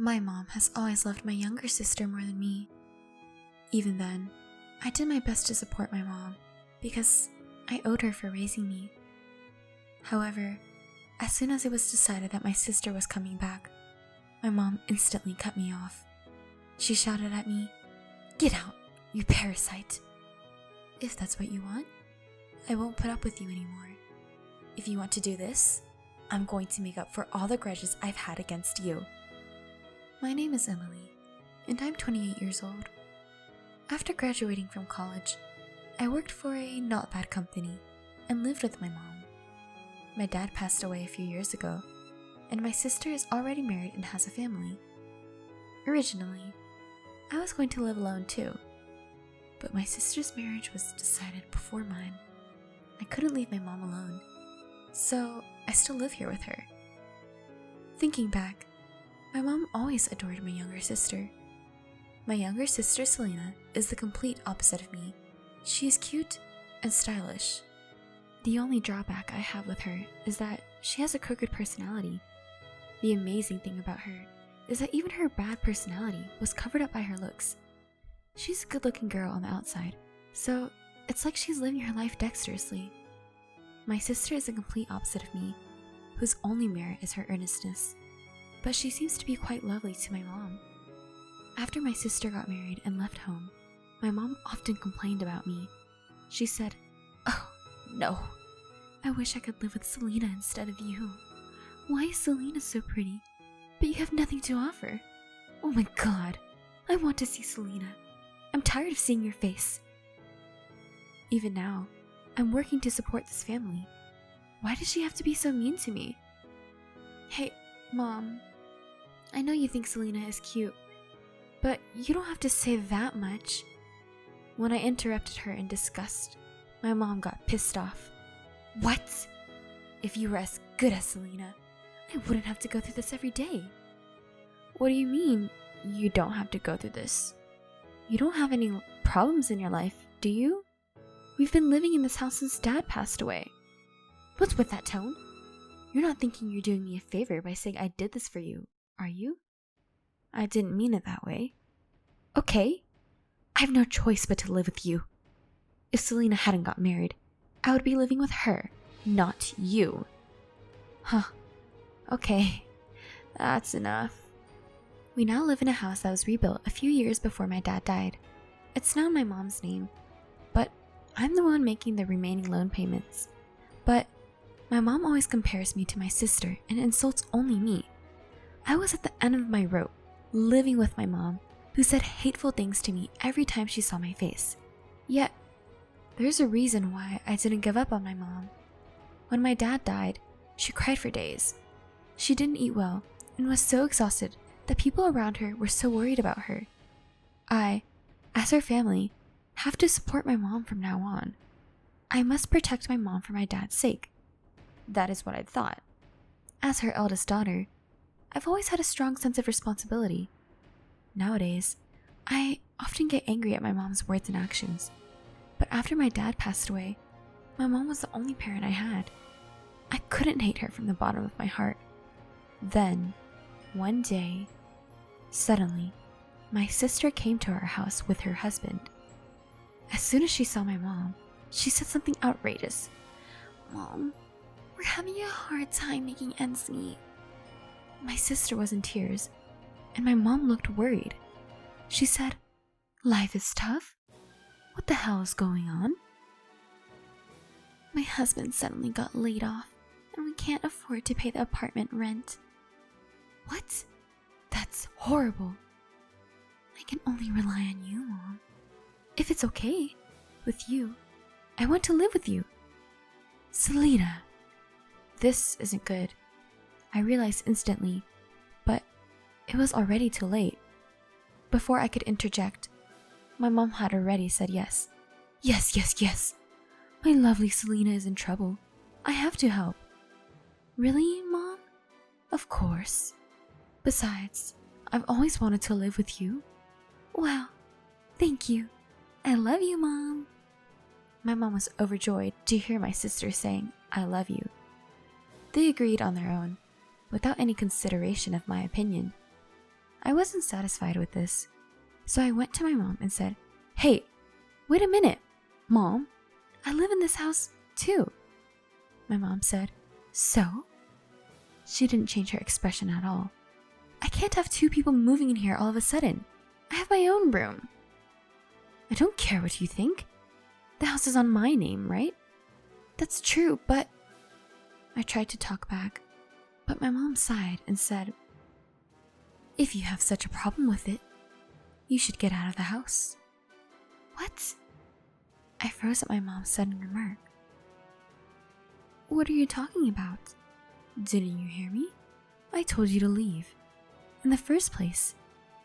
My mom has always loved my younger sister more than me. Even then, I did my best to support my mom because I owed her for raising me. However, as soon as it was decided that my sister was coming back, my mom instantly cut me off. She shouted at me, "Get out, you parasite! If that's what you want, I won't put up with you anymore. If you want to do this, I'm going to make up for all the grudges I've had against you." My name is Emily, and I'm 28 years old. After graduating from college, I worked for a not bad company and lived with my mom. My dad passed away a few years ago, and my sister is already married and has a family. Originally, I was going to live alone too, but my sister's marriage was decided before mine. I couldn't leave my mom alone, so I still live here with her. Thinking back, my mom always adored my younger sister. My younger sister, Selena, is the complete opposite of me. She is cute and stylish. The only drawback I have with her is that she has a crooked personality. The amazing thing about her is that even her bad personality was covered up by her looks. She's a good-looking girl on the outside, so it's like she's living her life dexterously. My sister is the complete opposite of me, whose only merit is her earnestness, but she seems to be quite lovely to my mom. After my sister got married and left home, my mom often complained about me. She said, "Oh, no. I wish I could live with Selena instead of you. Why is Selena so pretty, but you have nothing to offer? Oh my god, I want to see Selena. I'm tired of seeing your face." Even now, I'm working to support this family. Why does she have to be so mean to me? Hey, Mom, I know you think Selena is cute, but you don't have to say that much. When I interrupted her in disgust, my mom got pissed off. "What? If you were as good as Selena, I wouldn't have to go through this every day." "What do you mean, you don't have to go through this? You don't have any problems in your life, do you? We've been living in this house since Dad passed away." "What's with that tone? You're not thinking you're doing me a favor by saying I did this for you, are you?" "I didn't mean it that way." "Okay, I have no choice but to live with you. If Selena hadn't got married, I would be living with her, not you." "Huh, okay, that's enough." We now live in a house that was rebuilt a few years before my dad died. It's now in my mom's name, but I'm the one making the remaining loan payments. But my mom always compares me to my sister and insults only me. I was at the end of my rope, living with my mom, who said hateful things to me every time she saw my face. Yet, there's a reason why I didn't give up on my mom. When my dad died, she cried for days. She didn't eat well and was so exhausted that people around her were so worried about her. I, as her family, have to support my mom from now on. I must protect my mom for my dad's sake. That is what I'd thought. As her eldest daughter, I've always had a strong sense of responsibility. Nowadays, I often get angry at my mom's words and actions. But after my dad passed away, my mom was the only parent I had. I couldn't hate her from the bottom of my heart. Then, one day, suddenly, my sister came to our house with her husband. As soon as she saw my mom, she said something outrageous. "Mom, we're having a hard time making ends meet." My sister was in tears, and my mom looked worried. She said, "Life is tough. What the hell is going on?" "My husband suddenly got laid off, and we can't afford to pay the apartment rent." "What? That's horrible." "I can only rely on you, Mom. If it's okay with you, I want to live with you." "Selena." This isn't good. I realized instantly, but it was already too late. Before I could interject, my mom had already said yes. Yes, yes, yes. My lovely Selena is in trouble. I have to help." "Really, Mom?" "Of course. Besides, I've always wanted to live with you." "Wow, thank you. I love you, Mom." My mom was overjoyed to hear my sister saying, "I love you." They agreed on their own, without any consideration of my opinion. I wasn't satisfied with this, so I went to my mom and said, "Hey, wait a minute, Mom, I live in this house too." My mom said, "So?" She didn't change her expression at all. "I can't have two people moving in here all of a sudden. I have my own room." "I don't care what you think. The house is on my name, right?" "That's true, but..." I tried to talk back, but my mom sighed and said, "If you have such a problem with it, you should get out of the house." "What?" I froze at my mom's sudden remark. "What are you talking about? Didn't you hear me? I told you to leave. In the first place,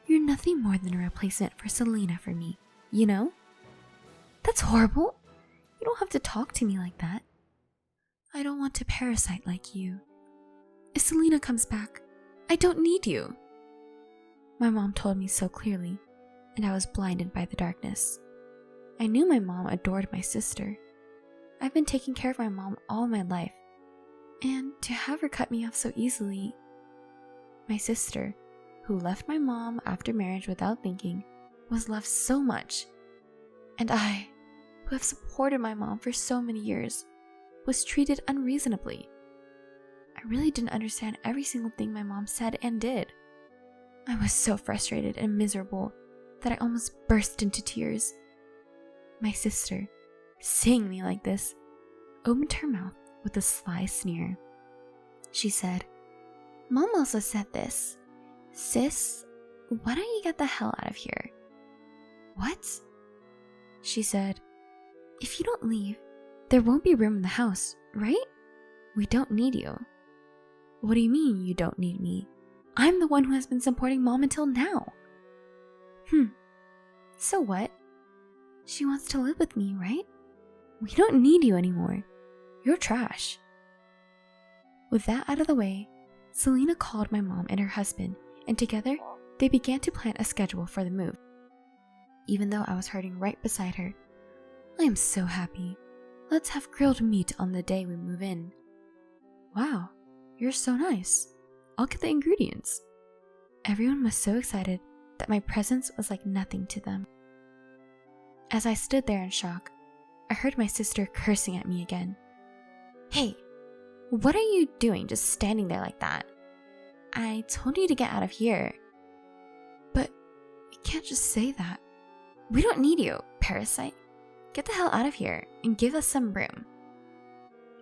you're nothing more than a replacement for Selena for me, you know?" "That's horrible. You don't have to talk to me like that. I don't want to parasite like you. If Selena comes back, I don't need you." My mom told me so clearly, and I was blinded by the darkness. I knew my mom adored my sister. I've been taking care of my mom all my life, and to have her cut me off so easily... My sister, who left my mom after marriage without thinking, was loved so much. And I, who have supported my mom for so many years, was treated unreasonably. I really didn't understand every single thing my mom said and did. I was so frustrated and miserable that I almost burst into tears. My sister, seeing me like this, opened her mouth with a sly sneer. She said, "Mom also said this. Sis, why don't you get the hell out of here?" "What?" She said, "If you don't leave, there won't be room in the house, right? We don't need you." "What do you mean you don't need me? I'm the one who has been supporting Mom until now." So what? She wants to live with me, right? We don't need you anymore. You're trash." With that out of the way, Selena called my mom and her husband, and together they began to plan a schedule for the move. Even though I was hurting right beside her, "I am so happy. Let's have grilled meat on the day we move in." "Wow, you're so nice. I'll get the ingredients." Everyone was so excited that my presence was like nothing to them. As I stood there in shock, I heard my sister cursing at me again. "Hey, what are you doing just standing there like that? I told you to get out of here." "But you can't just say that. We don't need you, parasite. Get the hell out of here and give us some room."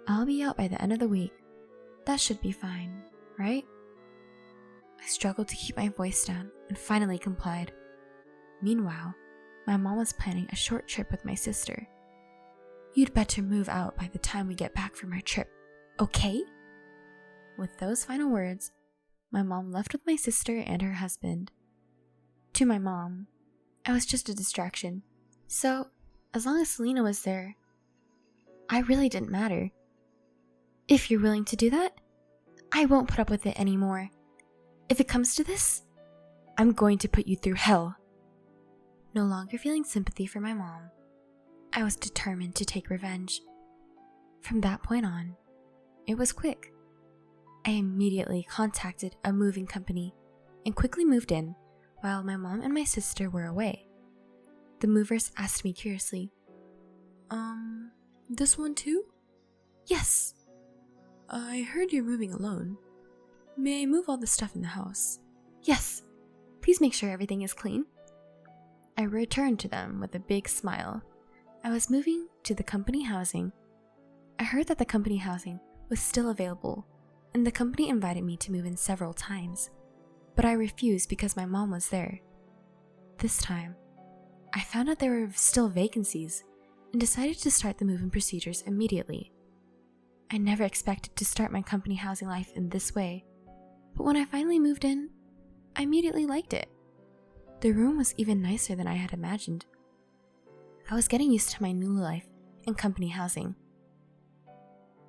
"I'll be out by the end of the week. That should be fine, right?" I struggled to keep my voice down and finally complied. Meanwhile, my mom was planning a short trip with my sister. "You'd better move out by the time we get back from our trip, okay?" With those final words, my mom left with my sister and her husband. To my mom, I was just a distraction, so as long as Selena was there, I really didn't matter. "If you're willing to do that, I won't put up with it anymore. If it comes to this, I'm going to put you through hell." No longer feeling sympathy for my mom, I was determined to take revenge. From that point on, it was quick. I immediately contacted a moving company and quickly moved in while my mom and my sister were away. The movers asked me curiously, "This one too?" "Yes." "I heard you're moving alone. May I move all the stuff in the house?" "Yes. Please make sure everything is clean." I returned to them with a big smile. I was moving to the company housing. I heard that the company housing was still available, and the company invited me to move in several times, but I refused because my mom was there. This time, I found out there were still vacancies and decided to start the move-in procedures immediately. I never expected to start my company housing life in this way, but when I finally moved in, I immediately liked it. The room was even nicer than I had imagined. I was getting used to my new life in company housing.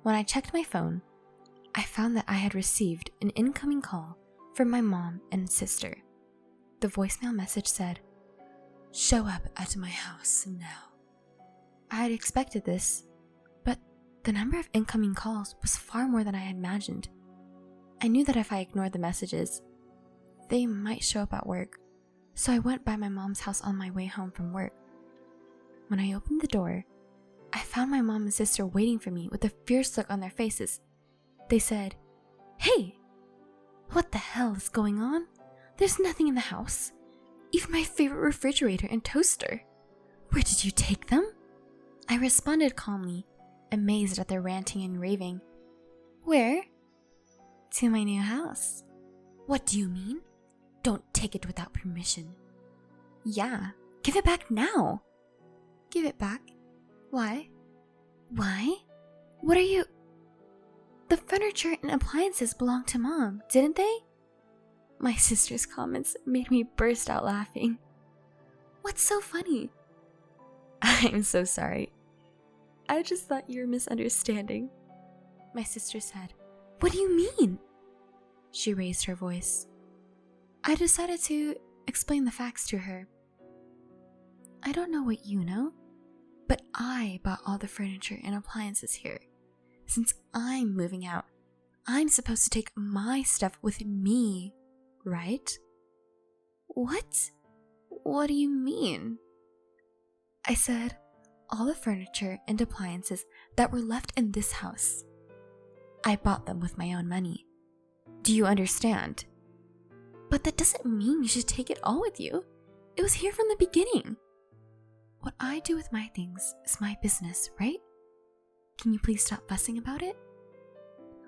When I checked my phone, I found that I had received an incoming call from my mom and sister. The voicemail message said, "Show up at my house now." I had expected this, but the number of incoming calls was far more than I had imagined. I knew that if I ignored the messages, they might show up at work, so I went by my mom's house on my way home from work. When I opened the door, I found my mom and sister waiting for me with a fierce look on their faces. They said, "Hey, what the hell is going on? There's nothing in the house. Even my favorite refrigerator and toaster. Where did you take them?" I responded calmly, amazed at their ranting and raving. "Where?" "To my new house." "What do you mean? Don't take it without permission." "Yeah, give it back now." "Give it back? Why?" "Why? What are you—" "The furniture and appliances belong to Mom, didn't they?" My sister's comments made me burst out laughing. "What's so funny?" "I'm so sorry. I just thought you were misunderstanding," my sister said. "What do you mean?" She raised her voice. I decided to explain the facts to her. "I don't know what you know, but I bought all the furniture and appliances here. Since I'm moving out, I'm supposed to take my stuff with me, right?" "What? What do you mean?" I said, "All the furniture and appliances that were left in this house. I bought them with my own money. Do you understand?" "But that doesn't mean you should take it all with you. It was here from the beginning." "What I do with my things is my business, right? Can you please stop fussing about it?"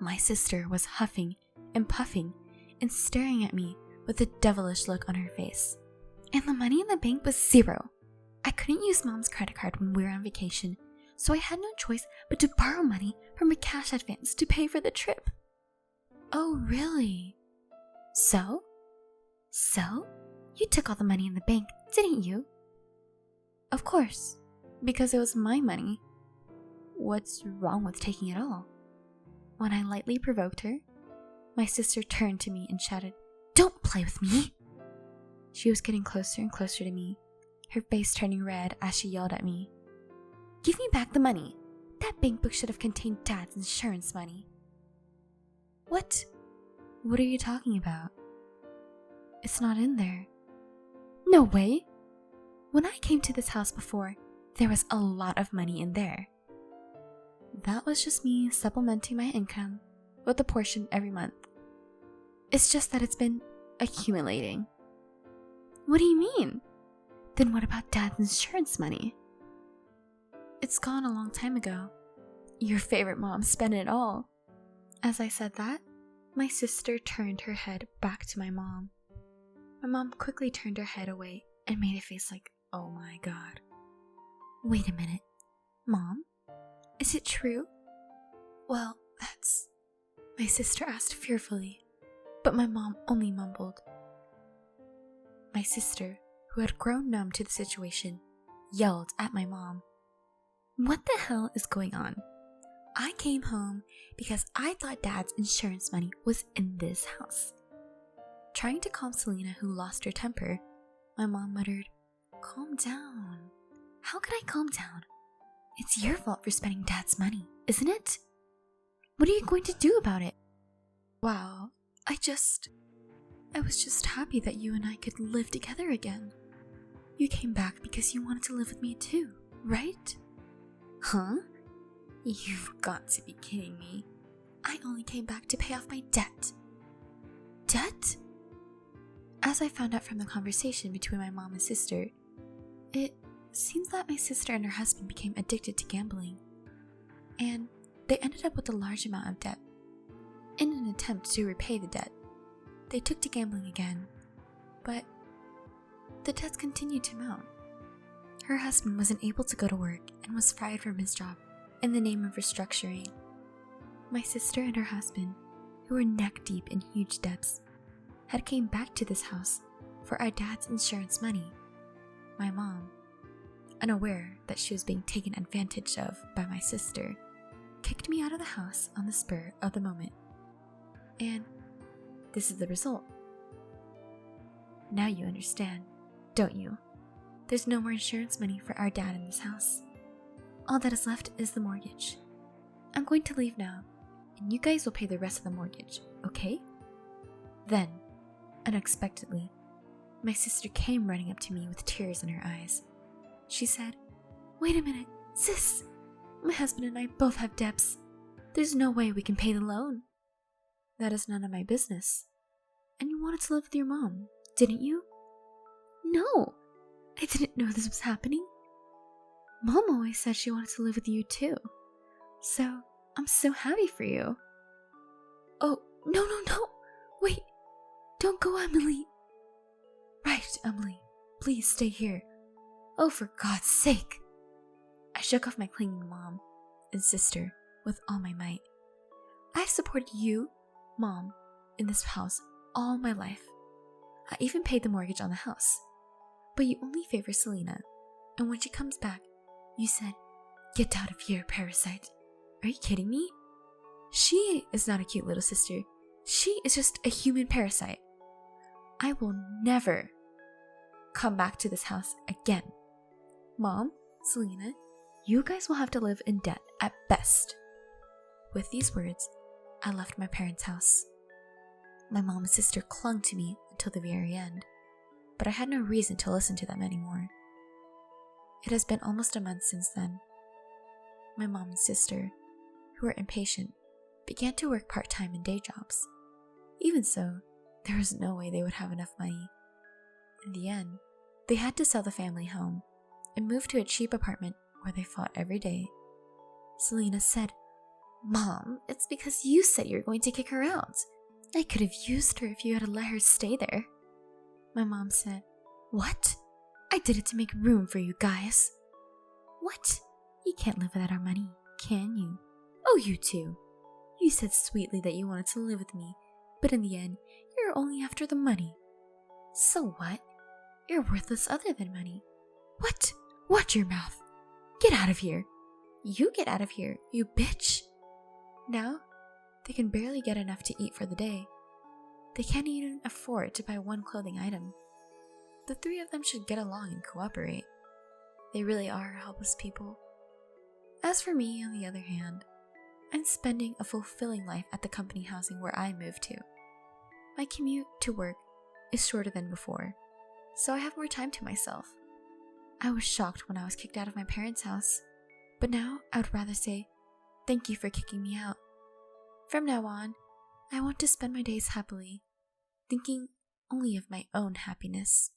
My sister was huffing and puffing and staring at me with a devilish look on her face. "And the money in the bank was zero. I couldn't use Mom's credit card when we were on vacation, so I had no choice but to borrow money from a cash advance to pay for the trip." "Oh, really? So? You took all the money in the bank, didn't you?" "Of course, because it was my money. What's wrong with taking it all?" When I lightly provoked her, my sister turned to me and shouted, "Don't play with me!" She was getting closer and closer to me, her face turning red as she yelled at me. "Give me back the money. That bank book should have contained Dad's insurance money." What are you talking about?" "It's not in there." "No way! When I came to this house before, there was a lot of money in there." "That was just me supplementing my income with a portion every month. It's just that it's been accumulating." "What do you mean? Then what about Dad's insurance money?" "It's gone a long time ago. Your favorite mom spent it all." As I said that, my sister turned her head back to my mom. My mom quickly turned her head away and made a face like, "Oh my God." "Wait a minute. Mom, is it true?" "Well, that's—" my sister asked fearfully, but my mom only mumbled. My sister, who had grown numb to the situation, yelled at my mom. "What the hell is going on? I came home because I thought Dad's insurance money was in this house." Trying to calm Selena, who lost her temper, my mom muttered, "Calm down." "How can I calm down? It's your fault for spending Dad's money, isn't it? What are you going to do about it?" "Wow, I was just happy that you and I could live together again. You came back because you wanted to live with me too, right?" "Huh? You've got to be kidding me. I only came back to pay off my debt." "Debt?" As I found out from the conversation between my mom and sister, it seems that my sister and her husband became addicted to gambling, and they ended up with a large amount of debt. In an attempt to repay the debt, they took to gambling again, but the debts continued to mount. Her husband wasn't able to go to work and was fired from his job in the name of restructuring. My sister and her husband, who were neck deep in huge debts, had came back to this house for our dad's insurance money. My mom, unaware that she was being taken advantage of by my sister, kicked me out of the house on the spur of the moment. And this is the result. Now you understand, don't you? There's no more insurance money for our dad in this house. All that is left is the mortgage. I'm going to leave now, and you guys will pay the rest of the mortgage, okay? Then, Unexpectedly, my sister came running up to me with tears in her eyes. She said, "Wait a minute, sis. My husband and I both have debts. There's no way we can pay the loan." "That is none of my business. And you wanted to live with your mom, didn't you?" "No, I didn't know this was happening. Mom always said she wanted to live with you too. So, I'm so happy for you." "Oh, no. Wait, don't go, Emily." "Right, Emily. Please stay here. Oh, for God's sake." I shook off my clinging mom and sister with all my might. "I've supported you, Mom, in this house all my life. I even paid the mortgage on the house. But you only favor Selena, and when she comes back, you said, 'Get out of here, parasite.' Are you kidding me? She is not a cute little sister. She is just a human parasite. I will never come back to this house again. Mom, Selena, you guys will have to live in debt at best." With these words, I left my parents' house. My mom and sister clung to me until the very end, but I had no reason to listen to them anymore. It has been almost a month since then. My mom and sister, who were impatient, began to work part-time in day jobs. Even so, there was no way they would have enough money. In the end, they had to sell the family home and move to a cheap apartment where they fought every day. Selena said, "Mom, it's because you said you were going to kick her out. I could have used her if you had let her stay there." My mom said, "What? I did it to make room for you guys." "What? You can't live without our money, can you? Oh, you too. You said sweetly that you wanted to live with me, but in the end, you're only after the money. So what? You're worthless other than money. What? Watch your mouth. Get out of here. You get out of here, you bitch." Now, they can barely get enough to eat for the day. They can't even afford to buy one clothing item. The three of them should get along and cooperate. They really are helpless people. As for me, on the other hand, I'm spending a fulfilling life at the company housing where I moved to. My commute to work is shorter than before, so I have more time to myself. I was shocked when I was kicked out of my parents' house, but now I would rather say, "Thank you for kicking me out." From now on, I want to spend my days happily, thinking only of my own happiness.